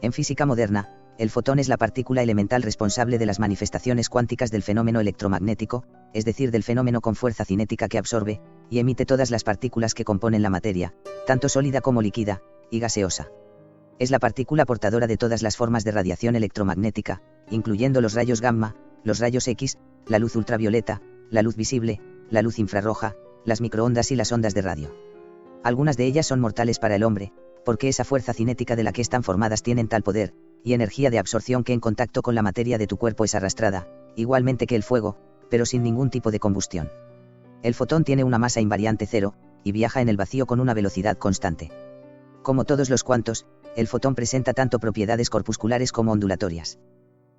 En física moderna, el fotón es la partícula elemental responsable de las manifestaciones cuánticas del fenómeno electromagnético, es decir, del fenómeno con fuerza cinética que absorbe y emite todas las partículas que componen la materia, tanto sólida como líquida y gaseosa. Es la partícula portadora de todas las formas de radiación electromagnética, incluyendo los rayos gamma, los rayos X, la luz ultravioleta, la luz visible, la luz infrarroja, las microondas y las ondas de radio. Algunas de ellas son mortales para el hombre, porque esa fuerza cinética de la que están formadas tienen tal poder y energía de absorción que en contacto con la materia de tu cuerpo es arrastrada, igualmente que el fuego, pero sin ningún tipo de combustión. El fotón tiene una masa invariante cero, y viaja en el vacío con una velocidad constante. Como todos los cuantos, el fotón presenta tanto propiedades corpusculares como ondulatorias.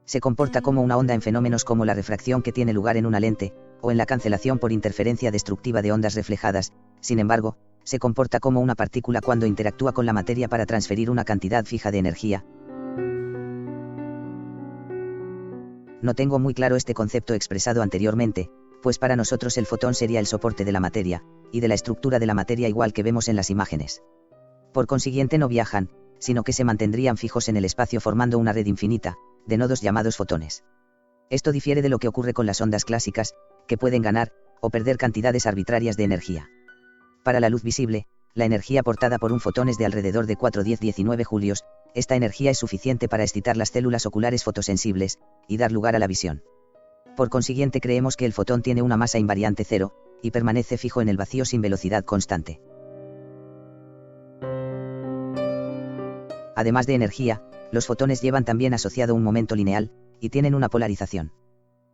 Se comporta como una onda en fenómenos como la refracción que tiene lugar en una lente, o en la cancelación por interferencia destructiva de ondas reflejadas. Sin embargo, se comporta como una partícula cuando interactúa con la materia para transferir una cantidad fija de energía. No tengo muy claro este concepto expresado anteriormente, pues para nosotros el fotón sería el soporte de la materia, y de la estructura de la materia igual que vemos en las imágenes. Por consiguiente no viajan, sino que se mantendrían fijos en el espacio formando una red infinita, de nodos llamados fotones. Esto difiere de lo que ocurre con las ondas clásicas, que pueden ganar, o perder cantidades arbitrarias de energía. Para la luz visible, la energía aportada por un fotón es de alrededor de 4,10-19 julios, esta energía es suficiente para excitar las células oculares fotosensibles, y dar lugar a la visión. Por consiguiente creemos que el fotón tiene una masa invariante cero, y permanece fijo en el vacío sin velocidad constante. Además de energía, los fotones llevan también asociado un momento lineal, y tienen una polarización.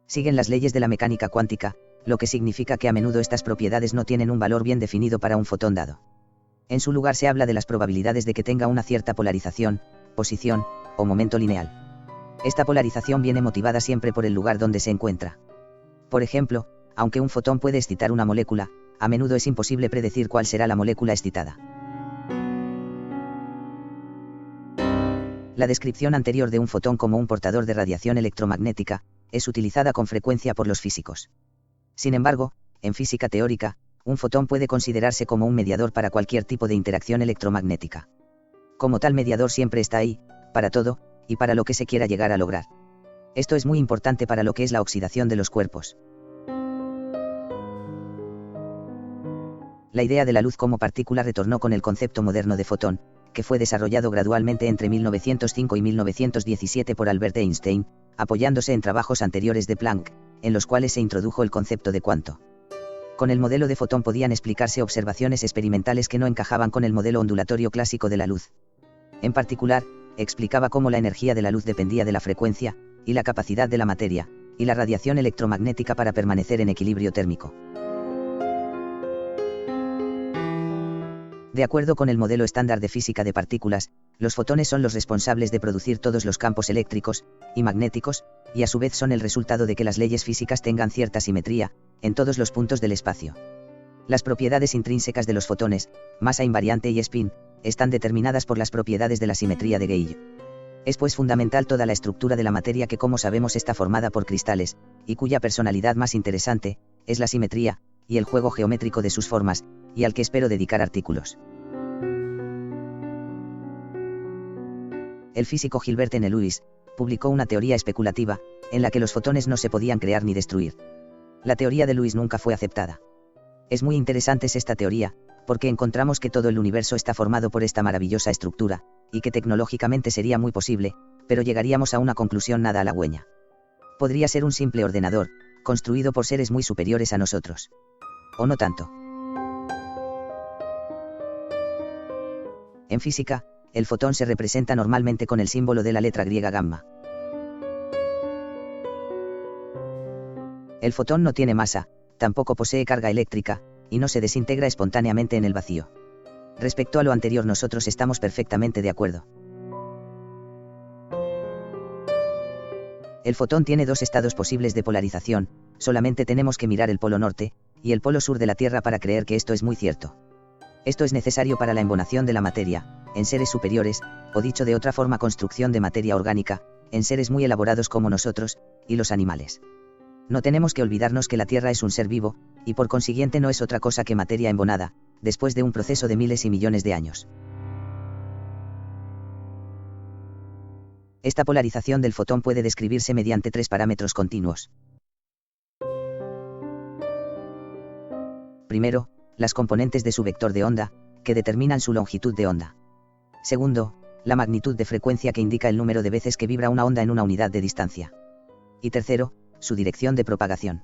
Siguen las leyes de la mecánica cuántica, lo que significa que a menudo estas propiedades no tienen un valor bien definido para un fotón dado. En su lugar se habla de las probabilidades de que tenga una cierta polarización, posición, o momento lineal. Esta polarización viene motivada siempre por el lugar donde se encuentra. Por ejemplo, aunque un fotón puede excitar una molécula, a menudo es imposible predecir cuál será la molécula excitada. La descripción anterior de un fotón como un portador de radiación electromagnética es utilizada con frecuencia por los físicos. Sin embargo, en física teórica, un fotón puede considerarse como un mediador para cualquier tipo de interacción electromagnética. Como tal mediador siempre está ahí, para todo, y para lo que se quiera llegar a lograr. Esto es muy importante para lo que es la oxidación de los cuerpos. La idea de la luz como partícula retornó con el concepto moderno de fotón, que fue desarrollado gradualmente entre 1905 y 1917 por Albert Einstein, apoyándose en trabajos anteriores de Planck, en los cuales se introdujo el concepto de cuanto. Con el modelo de fotón podían explicarse observaciones experimentales que no encajaban con el modelo ondulatorio clásico de la luz. En particular, explicaba cómo la energía de la luz dependía de la frecuencia, y la capacidad de la materia, y la radiación electromagnética para permanecer en equilibrio térmico. De acuerdo con el modelo estándar de física de partículas, los fotones son los responsables de producir todos los campos eléctricos y magnéticos, y a su vez son el resultado de que las leyes físicas tengan cierta simetría en todos los puntos del espacio. Las propiedades intrínsecas de los fotones, masa invariante y spin, están determinadas por las propiedades de la simetría de Gauge. Es pues fundamental toda la estructura de la materia que, como sabemos, está formada por cristales, y cuya personalidad más interesante es la simetría y el juego geométrico de sus formas, y al que espero dedicar artículos. El físico Gilbert N. Lewis publicó una teoría especulativa, en la que los fotones no se podían crear ni destruir. La teoría de Lewis nunca fue aceptada. Es muy interesante esta teoría, porque encontramos que todo el universo está formado por esta maravillosa estructura, y que tecnológicamente sería muy posible, pero llegaríamos a una conclusión nada halagüeña. Podría ser un simple ordenador, construido por seres muy superiores a nosotros. O no tanto. En física, el fotón se representa normalmente con el símbolo de la letra griega gamma. El fotón no tiene masa, tampoco posee carga eléctrica, y no se desintegra espontáneamente en el vacío. Respecto a lo anterior, nosotros estamos perfectamente de acuerdo. El fotón tiene dos estados posibles de polarización, solamente tenemos que mirar el polo norte y el polo sur de la Tierra para creer que esto es muy cierto. Esto es necesario para la embonación de la materia, en seres superiores, o dicho de otra forma, construcción de materia orgánica, en seres muy elaborados como nosotros, y los animales. No tenemos que olvidarnos que la Tierra es un ser vivo, y por consiguiente no es otra cosa que materia embonada, después de un proceso de miles y millones de años. Esta polarización del fotón puede describirse mediante tres parámetros continuos. Primero, las componentes de su vector de onda, que determinan su longitud de onda. Segundo, la magnitud de frecuencia que indica el número de veces que vibra una onda en una unidad de distancia. Y tercero, su dirección de propagación.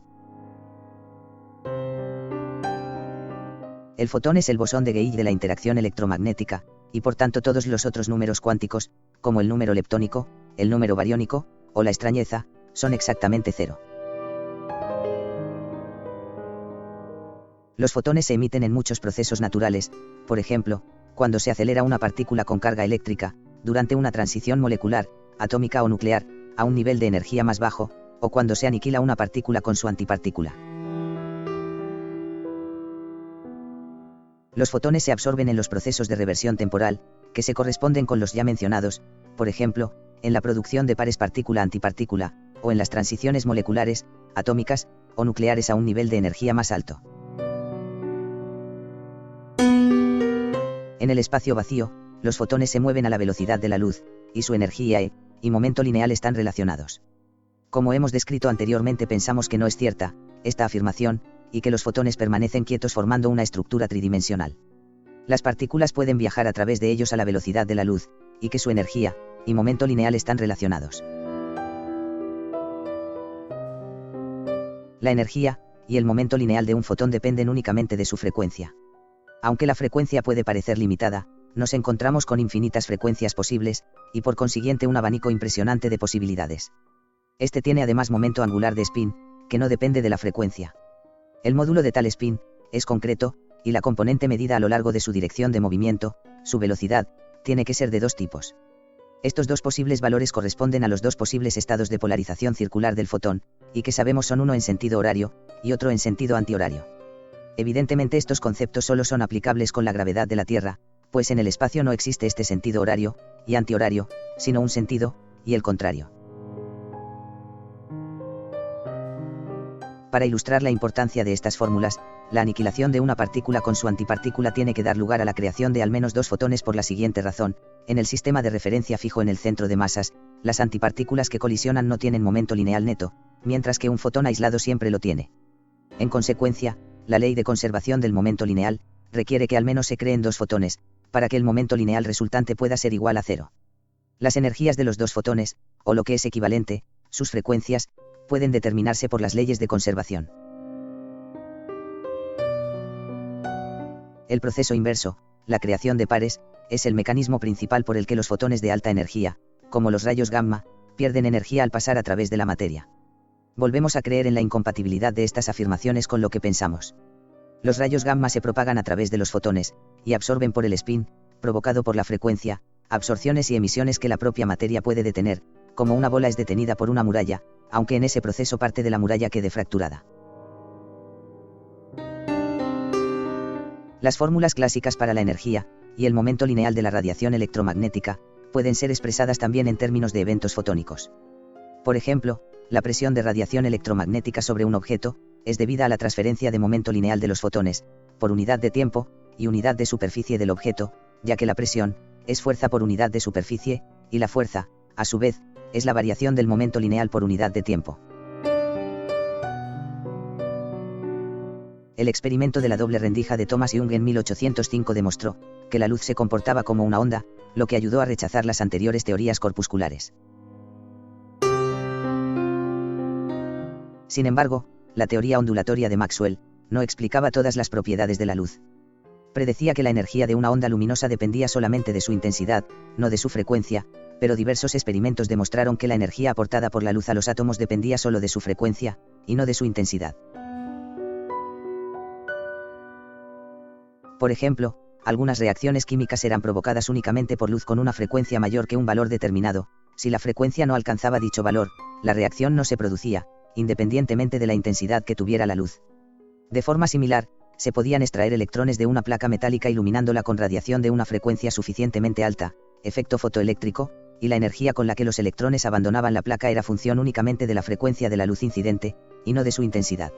El fotón es el bosón de Gauge de la interacción electromagnética, y por tanto todos los otros números cuánticos, como el número leptónico, el número bariónico, o la extrañeza, son exactamente cero. Los fotones se emiten en muchos procesos naturales, por ejemplo, cuando se acelera una partícula con carga eléctrica, durante una transición molecular, atómica o nuclear, a un nivel de energía más bajo, o cuando se aniquila una partícula con su antipartícula. Los fotones se absorben en los procesos de reversión temporal, que se corresponden con los ya mencionados, por ejemplo, en la producción de pares partícula-antipartícula, o en las transiciones moleculares, atómicas, o nucleares a un nivel de energía más alto. En el espacio vacío, los fotones se mueven a la velocidad de la luz, y su energía y momento lineal están relacionados. Como hemos descrito anteriormente, pensamos que no es cierta esta afirmación, y que los fotones permanecen quietos formando una estructura tridimensional. Las partículas pueden viajar a través de ellos a la velocidad de la luz, y que su energía y momento lineal están relacionados. La energía y el momento lineal de un fotón dependen únicamente de su frecuencia. Aunque la frecuencia puede parecer limitada, nos encontramos con infinitas frecuencias posibles, y por consiguiente un abanico impresionante de posibilidades. Este tiene además momento angular de spin, que no depende de la frecuencia. El módulo de tal spin es concreto, y la componente medida a lo largo de su dirección de movimiento, su velocidad, tiene que ser de dos tipos. Estos dos posibles valores corresponden a los dos posibles estados de polarización circular del fotón, y que sabemos son uno en sentido horario, y otro en sentido antihorario. Evidentemente estos conceptos solo son aplicables con la gravedad de la Tierra, pues en el espacio no existe este sentido horario y antihorario, sino un sentido y el contrario. Para ilustrar la importancia de estas fórmulas, la aniquilación de una partícula con su antipartícula tiene que dar lugar a la creación de al menos dos fotones por la siguiente razón: en el sistema de referencia fijo en el centro de masas, las antipartículas que colisionan no tienen momento lineal neto, mientras que un fotón aislado siempre lo tiene. En consecuencia, la ley de conservación del momento lineal requiere que al menos se creen dos fotones, para que el momento lineal resultante pueda ser igual a cero. Las energías de los dos fotones, o lo que es equivalente, sus frecuencias, pueden determinarse por las leyes de conservación. El proceso inverso, la creación de pares, es el mecanismo principal por el que los fotones de alta energía, como los rayos gamma, pierden energía al pasar a través de la materia. Volvemos a creer en la incompatibilidad de estas afirmaciones con lo que pensamos. Los rayos gamma se propagan a través de los fotones, y absorben por el spin, provocado por la frecuencia, absorciones y emisiones que la propia materia puede detener, como una bola es detenida por una muralla, aunque en ese proceso parte de la muralla quede fracturada. Las fórmulas clásicas para la energía y el momento lineal de la radiación electromagnética pueden ser expresadas también en términos de eventos fotónicos. Por ejemplo, la presión de radiación electromagnética sobre un objeto es debida a la transferencia de momento lineal de los fotones, por unidad de tiempo y unidad de superficie del objeto, ya que la presión es fuerza por unidad de superficie, y la fuerza, a su vez, es la variación del momento lineal por unidad de tiempo. El experimento de la doble rendija de Thomas Young en 1805 demostró que la luz se comportaba como una onda, lo que ayudó a rechazar las anteriores teorías corpusculares. Sin embargo, la teoría ondulatoria de Maxwell no explicaba todas las propiedades de la luz. Predecía que la energía de una onda luminosa dependía solamente de su intensidad, no de su frecuencia, pero diversos experimentos demostraron que la energía aportada por la luz a los átomos dependía solo de su frecuencia, y no de su intensidad. Por ejemplo, algunas reacciones químicas eran provocadas únicamente por luz con una frecuencia mayor que un valor determinado. Si la frecuencia no alcanzaba dicho valor, la reacción no se producía, independientemente de la intensidad que tuviera la luz. De forma similar, se podían extraer electrones de una placa metálica iluminándola con radiación de una frecuencia suficientemente alta, efecto fotoeléctrico, y la energía con la que los electrones abandonaban la placa era función únicamente de la frecuencia de la luz incidente, y no de su intensidad.